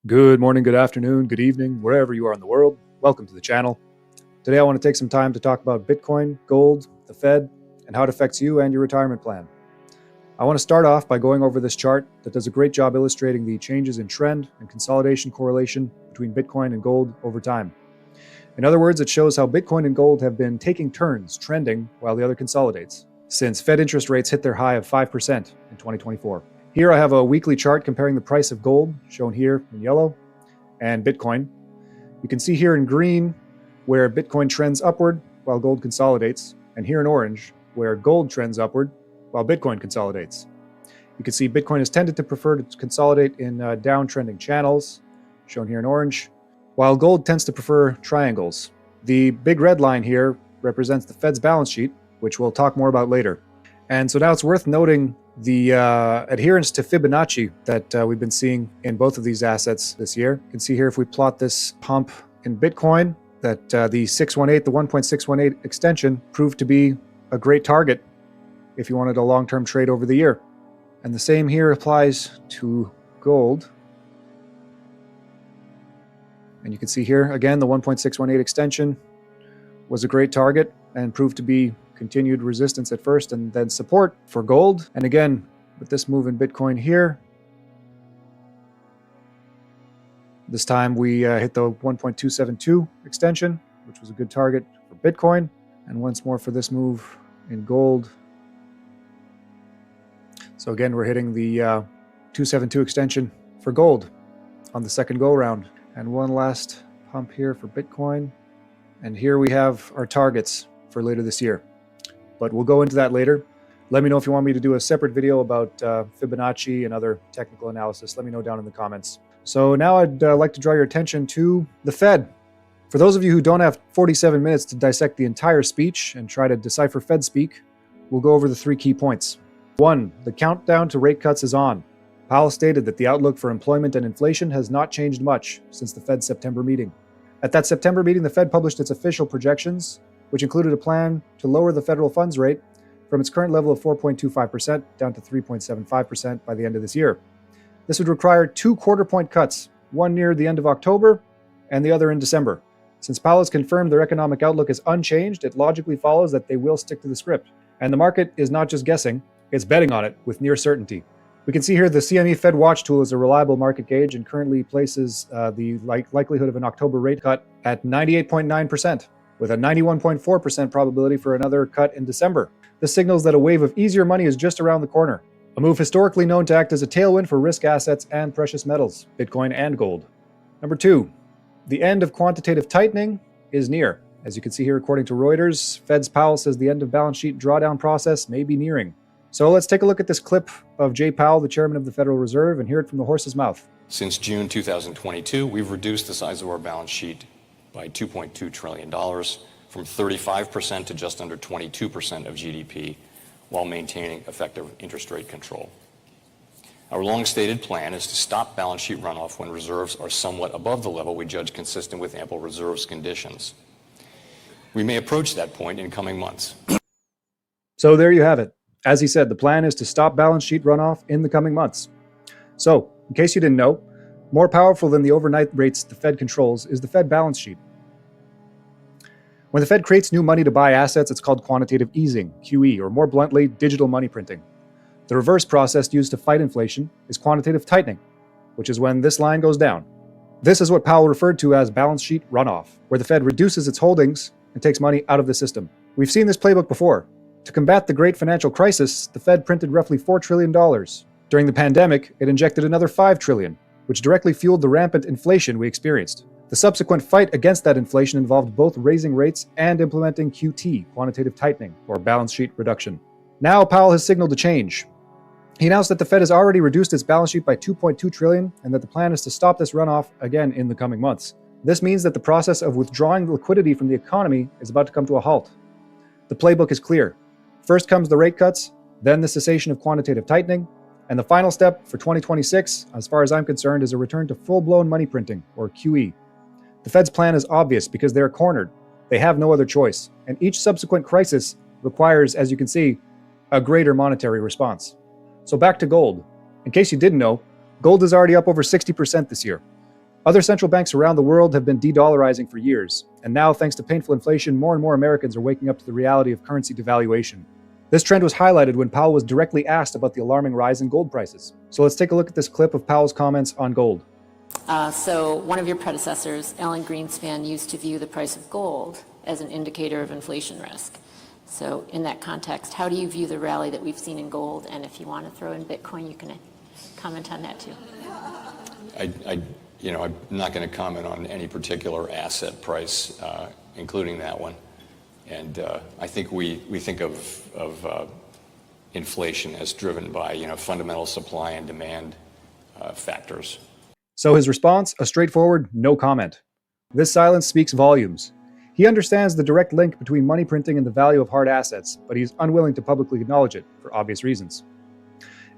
Good morning, good afternoon, good evening, wherever you are in the world. Welcome to the channel. Today I want to take some time to talk about Bitcoin, gold, the Fed, and how it affects you and your retirement plan. I want to start off by going over this chart that does a great job illustrating the changes in trend and consolidation correlation between Bitcoin and gold over time. In other words, it shows how Bitcoin and gold have been taking turns trending while the other consolidates, since Fed interest rates hit their high of 5% in 2024. Here I have a weekly chart comparing the price of gold, shown here in yellow, and Bitcoin. You can see here in green where Bitcoin trends upward while gold consolidates, and here in orange where gold trends upward while Bitcoin consolidates. You can see Bitcoin has tended to prefer to consolidate in downtrending channels, shown here in orange, while gold tends to prefer triangles. The big red line here represents the Fed's balance sheet, which we'll talk more about later. And so now it's worth noting the adherence to Fibonacci that we've been seeing in both of these assets this year. You can see here if we plot this pump in Bitcoin, that the 1.618 extension proved to be a great target if you wanted a long-term trade over the year. And the same here applies to gold. And you can see here, again, the 1.618 extension was a great target and proved to be continued resistance at first and then support for gold. And again, with this move in Bitcoin here, this time we hit the 1.272 extension, which was a good target for Bitcoin. And once more for this move in gold. So again, we're hitting the 272 extension for gold on the second go round. And one last pump here for Bitcoin. And here we have our targets for later this year. But we'll go into that later. Let me know if you want me to do a separate video about Fibonacci and other technical analysis. Let me know down in the comments. So now I'd like to draw your attention to the Fed. For those of you who don't have 47 minutes to dissect the entire speech and try to decipher Fed speak, we'll go over the three key points. 1. The countdown to rate cuts is on. Powell stated that the outlook for employment and inflation has not changed much since the Fed's September meeting. At that September meeting, the Fed published its official projections, which included a plan to lower the federal funds rate from its current level of 4.25% down to 3.75% by the end of this year. This would require 2 quarter-point cuts, one near the end of October and the other in December. Since Powell has confirmed their economic outlook is unchanged, it logically follows that they will stick to the script. And the market is not just guessing, it's betting on it with near certainty. We can see here the CME Fed Watch tool is a reliable market gauge and currently places the likelihood of an October rate cut at 98.9%, with a 91.4% probability for another cut in December. This signals that a wave of easier money is just around the corner, a move historically known to act as a tailwind for risk assets and precious metals, Bitcoin and gold. Number 2, the end of quantitative tightening is near. As you can see here, according to Reuters, Fed's Powell says the end of balance sheet drawdown process may be nearing. So let's take a look at this clip of Jay Powell, the chairman of the Federal Reserve, and hear it from the horse's mouth. Since June 2022, we've reduced the size of our balance sheet by $2.2 trillion, from 35% to just under 22% of GDP, while maintaining effective interest rate control. Our long-stated plan is to stop balance sheet runoff when reserves are somewhat above the level we judge consistent with ample reserves conditions. We may approach that point in coming months. So there you have it. As he said, the plan is to stop balance sheet runoff in the coming months. So, in case you didn't know, more powerful than the overnight rates the Fed controls is the Fed balance sheet. When the Fed creates new money to buy assets, it's called quantitative easing, QE, or more bluntly, digital money printing. The reverse process used to fight inflation is quantitative tightening, which is when this line goes down. This is what Powell referred to as balance sheet runoff, where the Fed reduces its holdings and takes money out of the system. We've seen this playbook before. To combat the great financial crisis, the Fed printed roughly $4 trillion. During the pandemic, it injected another $5 trillion, which directly fueled the rampant inflation we experienced. The subsequent fight against that inflation involved both raising rates and implementing QT, quantitative tightening, or balance sheet reduction. Now Powell has signaled a change. He announced that the Fed has already reduced its balance sheet by $2.2 trillion and that the plan is to stop this runoff again in the coming months. This means that the process of withdrawing liquidity from the economy is about to come to a halt. The playbook is clear. First comes the rate cuts, then the cessation of quantitative tightening, and the final step for 2026, as far as I'm concerned, is a return to full-blown money printing, or QE. The Fed's plan is obvious because they're cornered. They have no other choice, and each subsequent crisis requires, as you can see, a greater monetary response. So back to gold. In case you didn't know, gold is already up over 60% this year. Other central banks around the world have been de-dollarizing for years, and now, thanks to painful inflation, more and more Americans are waking up to the reality of currency devaluation. This trend was highlighted when Powell was directly asked about the alarming rise in gold prices. So let's take a look at this clip of Powell's comments on gold. So one of your predecessors, Alan Greenspan, used to view the price of gold as an indicator of inflation risk. So in that context, how do you view the rally that we've seen in gold? And if you want to throw in Bitcoin, you can comment on that too. I'm not going to comment on any particular asset price, including that one. And I think we think of inflation as driven by fundamental supply and demand factors. So his response, a straightforward no comment. This silence speaks volumes. He understands the direct link between money printing and the value of hard assets, but he's unwilling to publicly acknowledge it for obvious reasons.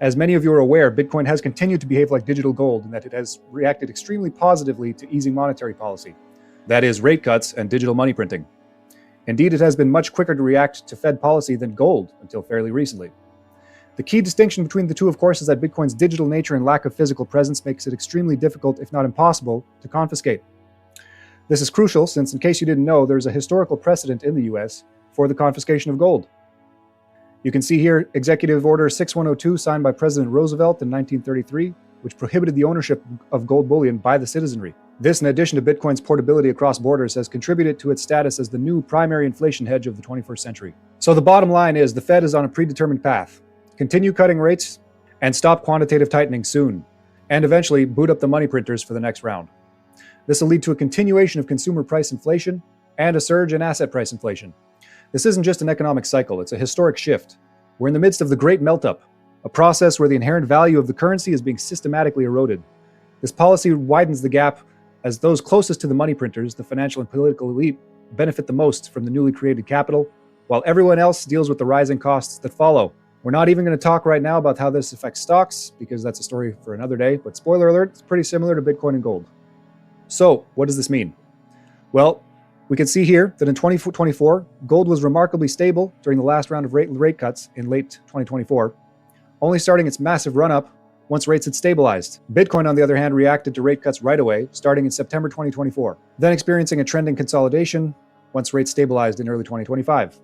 As many of you are aware, Bitcoin has continued to behave like digital gold in that it has reacted extremely positively to easing monetary policy. That is, rate cuts and digital money printing. Indeed, it has been much quicker to react to Fed policy than gold until fairly recently. The key distinction between the two, of course, is that Bitcoin's digital nature and lack of physical presence makes it extremely difficult, if not impossible, to confiscate. This is crucial since, in case you didn't know, there's a historical precedent in the US for the confiscation of gold. You can see here Executive Order 6102 signed by President Roosevelt in 1933, which prohibited the ownership of gold bullion by the citizenry. This, in addition to Bitcoin's portability across borders, has contributed to its status as the new primary inflation hedge of the 21st century. So the bottom line is the Fed is on a predetermined path. Continue cutting rates and stop quantitative tightening soon, and eventually boot up the money printers for the next round. This will lead to a continuation of consumer price inflation and a surge in asset price inflation. This isn't just an economic cycle, it's a historic shift. We're in the midst of the great melt-up, a process where the inherent value of the currency is being systematically eroded. This policy widens the gap as those closest to the money printers, the financial and political elite, benefit the most from the newly created capital, while everyone else deals with the rising costs that follow. We're not even going to talk right now about how this affects stocks, because that's a story for another day, but spoiler alert, it's pretty similar to Bitcoin and gold. So, what does this mean? Well, we can see here that in 2024, gold was remarkably stable during the last round of rate cuts in late 2024, only starting its massive run-up once rates had stabilized. Bitcoin, on the other hand, reacted to rate cuts right away, starting in September 2024, then experiencing a trending consolidation once rates stabilized in early 2025.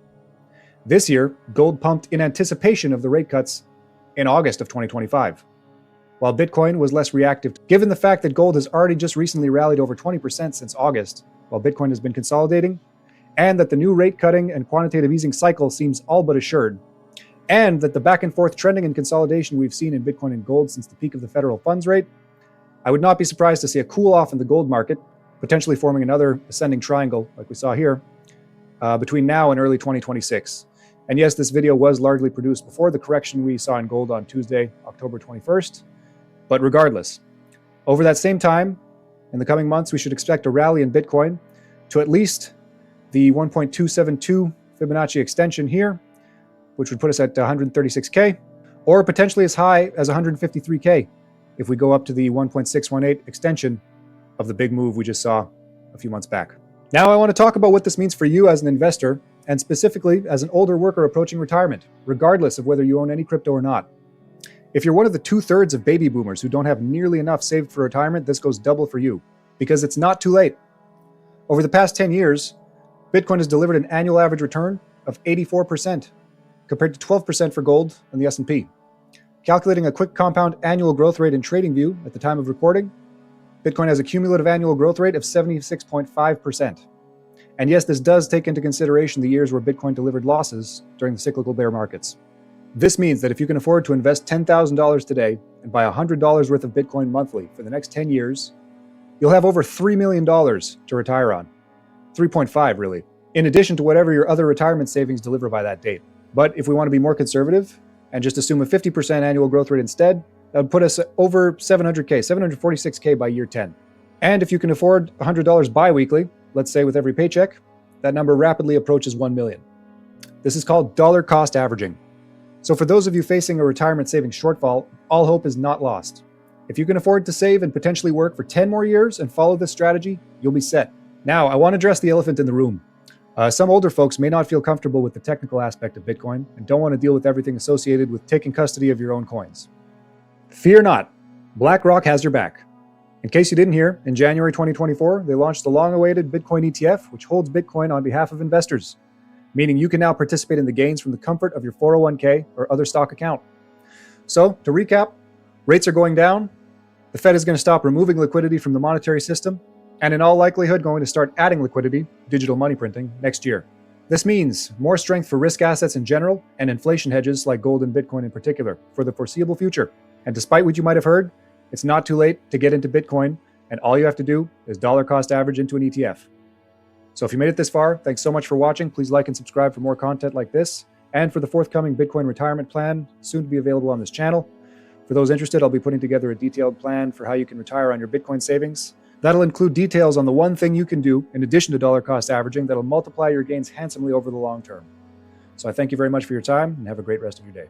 This year, gold pumped in anticipation of the rate cuts in August of 2025, while Bitcoin was less reactive, given the fact that gold has already just recently rallied over 20% since August, while Bitcoin has been consolidating, and that the new rate cutting and quantitative easing cycle seems all but assured, and that the back and forth trending and consolidation we've seen in Bitcoin and gold since the peak of the federal funds rate, I would not be surprised to see a cool off in the gold market, potentially forming another ascending triangle like we saw here, between now and early 2026. And yes, this video was largely produced before the correction we saw in gold on Tuesday, October 21st. But regardless, over that same time, in the coming months, we should expect a rally in Bitcoin to at least the 1.272 Fibonacci extension here, which would put us at 136K, or potentially as high as 153K if we go up to the 1.618 extension of the big move we just saw a few months back. Now I want to talk about what this means for you as an investor, and specifically as an older worker approaching retirement, regardless of whether you own any crypto or not. If you're one of the 2/3 of baby boomers who don't have nearly enough saved for retirement, this goes double for you, because it's not too late. Over the past 10 years, Bitcoin has delivered an annual average return of 84%, compared to 12% for gold and the S&P. Calculating a quick compound annual growth rate in TradingView at the time of recording, Bitcoin has a cumulative annual growth rate of 76.5%. And yes, this does take into consideration the years where Bitcoin delivered losses during the cyclical bear markets. This means that if you can afford to invest $10,000 today and buy $100 worth of Bitcoin monthly for the next 10 years, you'll have over $3 million to retire on. 3.5 really, in addition to whatever your other retirement savings deliver by that date. But if we want to be more conservative and just assume a 50% annual growth rate instead, that would put us over 700K, 746K by year 10. And if you can afford $100 bi-weekly, let's say with every paycheck, that number rapidly approaches 1 million. This is called dollar cost averaging. So for those of you facing a retirement savings shortfall, all hope is not lost. If you can afford to save and potentially work for 10 more years and follow this strategy, you'll be set. Now, I want to address the elephant in the room. Some older folks may not feel comfortable with the technical aspect of Bitcoin and don't want to deal with everything associated with taking custody of your own coins. Fear not, BlackRock has your back. In case you didn't hear, in January 2024, they launched the long-awaited Bitcoin ETF, which holds Bitcoin on behalf of investors, meaning you can now participate in the gains from the comfort of your 401k or other stock account. So, to recap, rates are going down, the Fed is going to stop removing liquidity from the monetary system, and in all likelihood going to start adding liquidity, digital money printing, next year. This means more strength for risk assets in general and inflation hedges like gold and Bitcoin in particular for the foreseeable future. And despite what you might have heard, it's not too late to get into Bitcoin, and all you have to do is dollar cost average into an ETF. So if you made it this far, thanks so much for watching. Please like and subscribe for more content like this, and for the forthcoming Bitcoin retirement plan, soon to be available on this channel. For those interested, I'll be putting together a detailed plan for how you can retire on your Bitcoin savings. That'll include details on the one thing you can do, in addition to dollar cost averaging, that'll multiply your gains handsomely over the long term. So I thank you very much for your time, and have a great rest of your day.